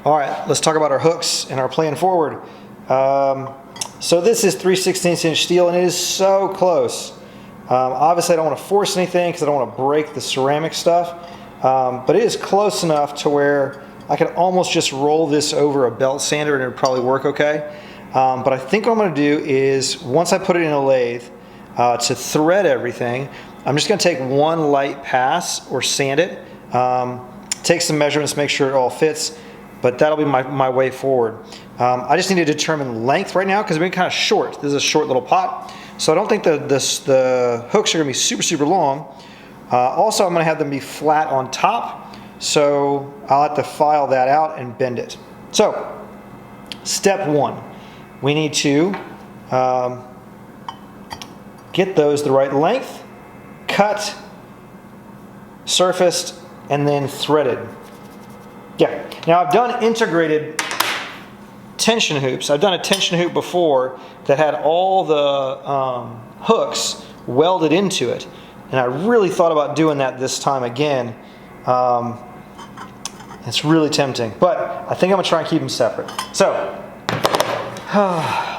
All right, let's talk about our hooks and our plan forward. So this is 3/16 inch steel, and it is so close. Obviously I don't want to force anything because I don't want to break the ceramic stuff, but it is close enough to where I could almost just roll this over a belt sander and it would probably work okay. But I think what I'm going to do is, once I put it in a lathe, to thread everything, I'm just going to take one light pass or sand it, take some measurements, make sure it all fits, but that'll be my way forward. I just need to determine length right now because we're kind of short. This is a short little pot, so I don't think the hooks are going to be super long. Also, I'm going to have them be flat on top, so I'll have to file that out and bend it. So, step one, we need to get those the right length, cut, surfaced, and then threaded. Yeah, now I've done integrated tension hoops. I've done a tension hoop before that had all the hooks welded into it, and I really thought about doing that this time again. It's really tempting, but I think I'm gonna try and keep them separate. So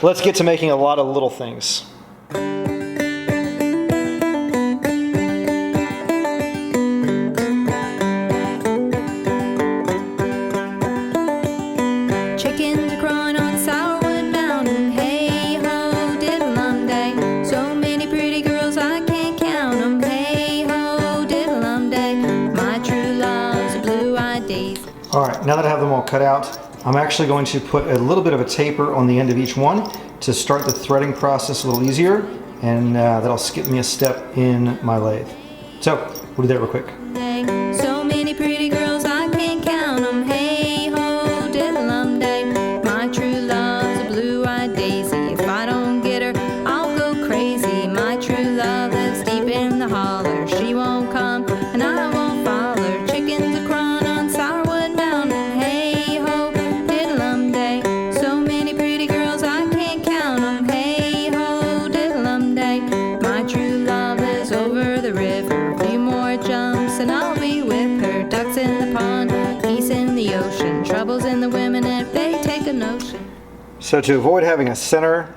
let's get to making a lot of little things. Alright, now that I have them all cut out, I'm actually going to put a little bit of a taper on the end of each one to start the threading process a little easier, and that'll skip me a step in my lathe. So, we'll do that real quick. So many pretty girls, I can't count them. Hey ho, diddle-um day. My true love's a blue-eyed daisy. If I don't get her, I'll go crazy. My true love lives deep in the holler. She won't come, and I won't follow her. Chickens are crawling on sourwood mountain. Hey ho, diddle-um day. So many pretty girls, I can't count them. Hey ho, diddle-um day. My true love is over the river. A few more jumps and I'll be with her. Ducks in the pond, geese in the ocean. Troubles in the women if they take a notion. So to avoid having a center,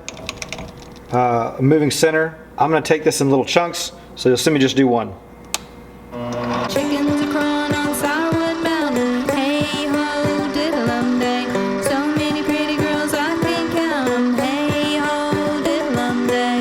a moving center, I'm going to take this in little chunks, so you'll see me just do one. Chickens are crawling on sourwood mountain. Hey ho, diddle-um day. So many pretty girls, I can't count them. Hey ho, diddle-um day.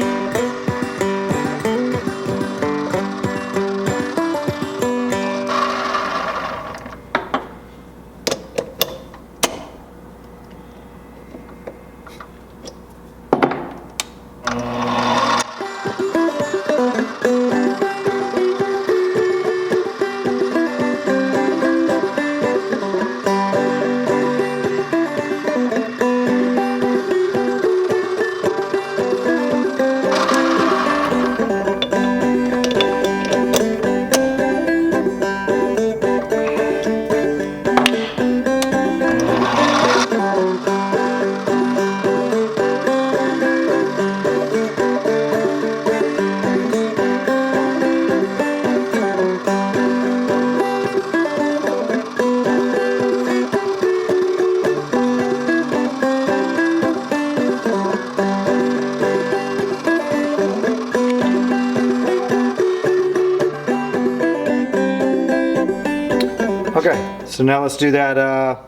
Okay, so now let's do that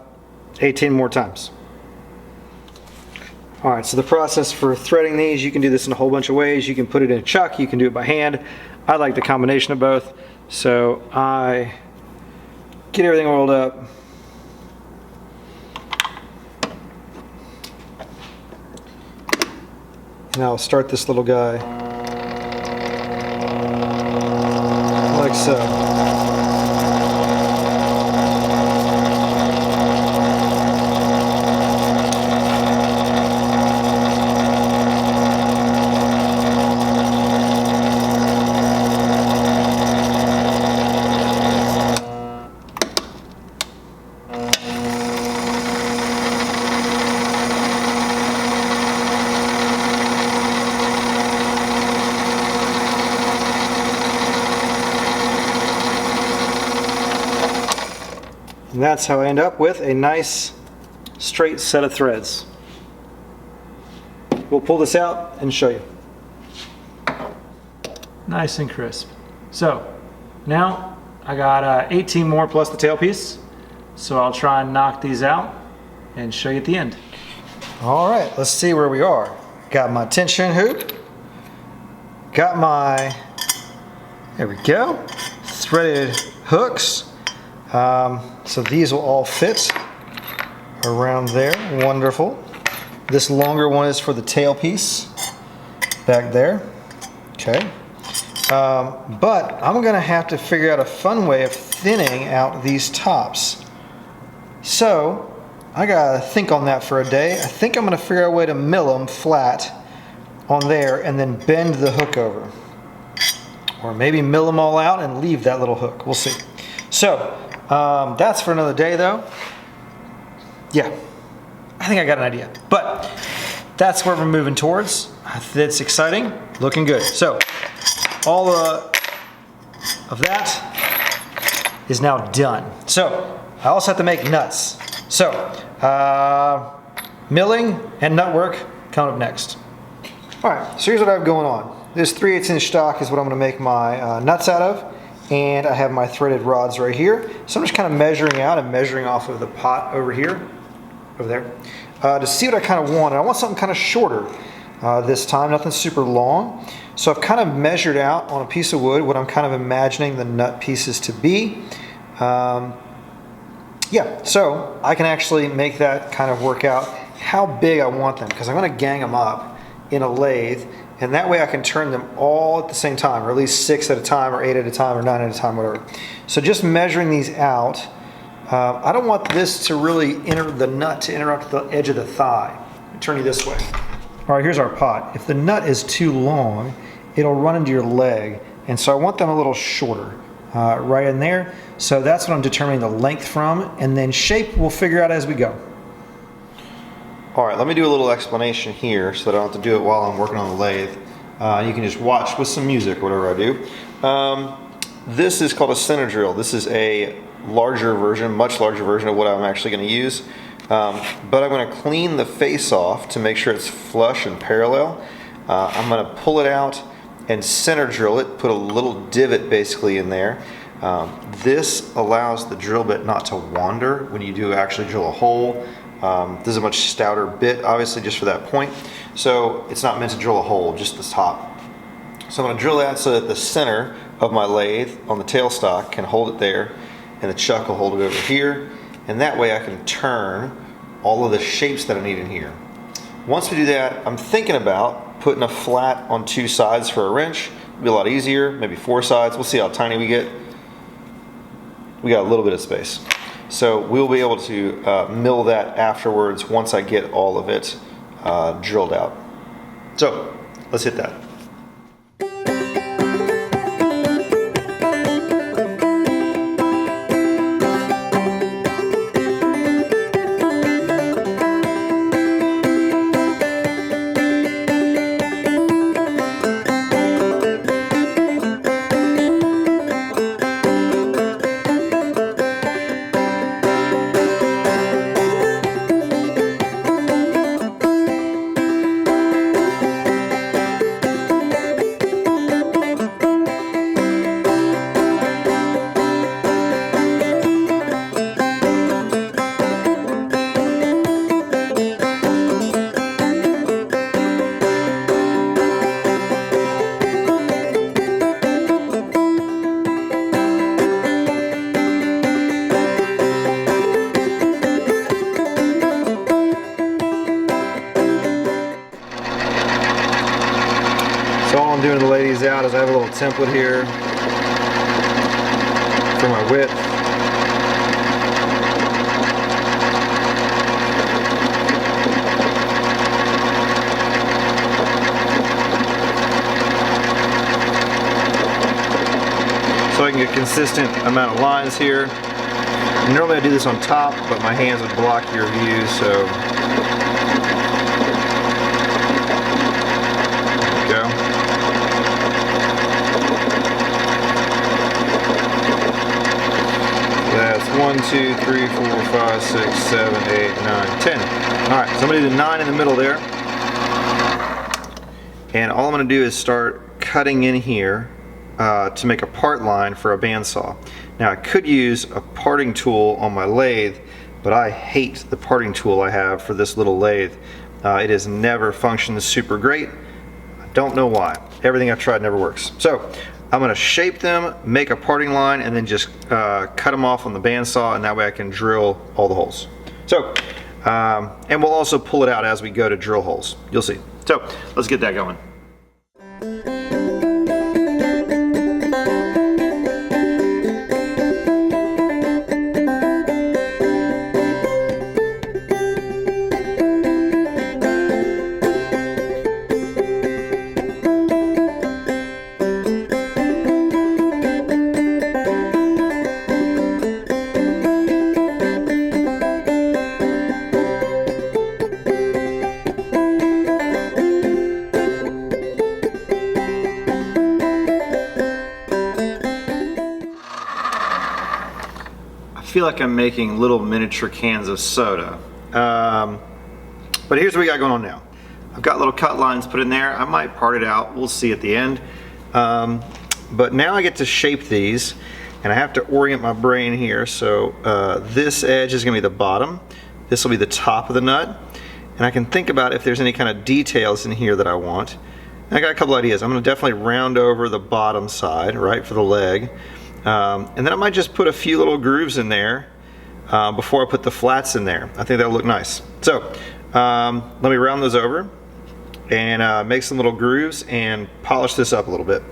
18 more times. Alright, so the process for threading these, you can do this in a whole bunch of ways. You can put it in a chuck, you can do it by hand. I like the combination of both. So I get everything oiled up. And I'll start this little guy like so. And that's how I end up with a nice straight set of threads. We'll pull this out and show you. Nice and crisp. So now I got 18 more plus the tailpiece. So I'll try and knock these out and show you at the end. All right, let's see where we are. Got my tension hoop. Got my, there we go, threaded hooks. So these will all fit around there. Wonderful. This longer one is for the tailpiece back there. Okay. But I'm gonna have to figure out a fun way of thinning out these tops. So I gotta think on that for a day. I think I'm gonna figure out a way to mill them flat on there and then bend the hook over. Or maybe mill them all out and leave that little hook. We'll see. So that's for another day though. Yeah, I think I got an idea. But that's where we're moving towards. It's exciting, looking good. So all of that is now done. So I also have to make nuts. So milling and nut work coming up next. All right, so here's what I have going on. This 3/8 inch stock is what I'm gonna make my nuts out of. And I have my threaded rods right here. So I'm just kind of measuring out and measuring off of the pot over here, over there, to see what I kind of want. And I want something kind of shorter this time, nothing super long. So I've kind of measured out on a piece of wood what I'm kind of imagining the nut pieces to be. Yeah, so I can actually make that kind of work out how big I want them, because I'm gonna gang them up in a lathe, and that way I can turn them all at the same time, or at least 6 at a time, or 8 at a time, or 9 at a time, whatever. So just measuring these out, I don't want this to really the nut to interrupt the edge of the thigh. Let me turn you this way. All right, here's our pot. If the nut is too long, it'll run into your leg, and so I want them a little shorter, right in there. So that's what I'm determining the length from, and then shape we'll figure out as we go. All right, let me do a little explanation here so that I don't have to do it while I'm working on the lathe. You can just watch with some music, whatever I do. This is called a center drill. This is a larger version, much larger version of what I'm actually going to use. But I'm going to clean the face off to make sure it's flush and parallel. I'm going to pull it out and center drill it, put a little divot basically in there. This allows the drill bit not to wander when you do actually drill a hole. This is a much stouter bit, obviously, just for that point. So it's not meant to drill a hole, just the top. So I'm going to drill that so that the center of my lathe on the tailstock can hold it there, and the chuck will hold it over here. And that way I can turn all of the shapes that I need in here. Once we do that, I'm thinking about putting a flat on 2 sides for a wrench. It'll be a lot easier, maybe 4 sides. We'll see how tiny we get. We got a little bit of space. So we'll be able to mill that afterwards once I get all of it drilled out. So let's hit that. So all I'm doing to lay these out is I have a little template here for my width. So I can get a consistent amount of lines here. Normally I do this on top, but my hands would block your view, so there we go. That's one 1, 2, 3, 4, 5, 6, 7, 8, 9, 10. All right, so I'm gonna do the 9 in the middle there. And all I'm gonna do is start cutting in here to make a part line for a bandsaw. Now I could use a parting tool on my lathe, but I hate the parting tool I have for this little lathe. It has never functioned super great. I don't know why. Everything I've tried never works. So I'm going to shape them, make a parting line, and then just cut them off on the bandsaw, and that way I can drill all the holes. So, and we'll also pull it out as we go to drill holes. You'll see. So let's get that going. I feel like I'm making little miniature cans of soda. But here's what we got going on now. I've got little cut lines put in there. I might part it out. We'll see at the end. But now I get to shape these, and I have to orient my brain here. So this edge is going to be the bottom. This will be the top of the nut. And I can think about if there's any kind of details in here that I want. And I got a couple ideas. I'm going to definitely round over the bottom side, right, for the leg. And then I might just put a few little grooves in there before I put the flats in there. I think that'll look nice. So let me round those over and make some little grooves and polish this up a little bit.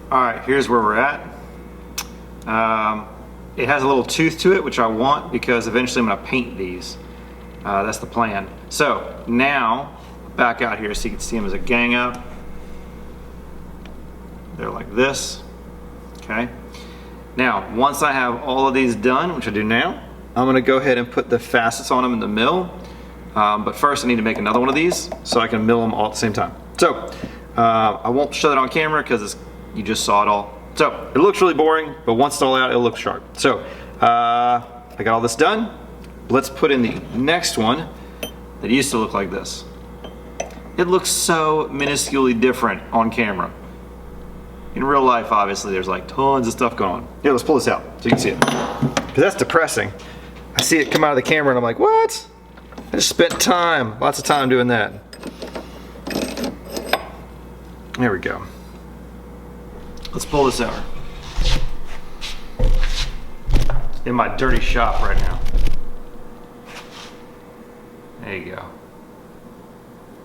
Alright, here's where we're at. It has a little tooth to it, which I want because eventually I'm going to paint these. That's the plan. So now, back out here so you can see them as a gang up. They're like this. Okay. Now, once I have all of these done, which I do now, I'm going to go ahead and put the facets on them in the mill. But first I need to make another one of these so I can mill them all at the same time. So, I won't show that on camera because you just saw it all. So it looks really boring, but once it's all out, it'll look sharp. So I got all this done. Let's put in the next one that used to look like this. It looks so minusculely different on camera. In real life, obviously, there's like tons of stuff going on. Here, let's pull this out so you can see it. Because that's depressing. I see it come out of the camera and I'm like, what? I just spent time, lots of time doing that. There we go. Let's pull this over. In my dirty shop right now. There you go.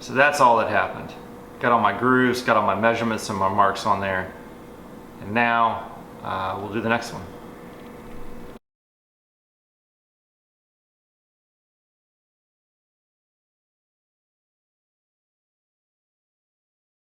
So that's all that happened. Got all my grooves, got all my measurements and my marks on there. And now we'll do the next one.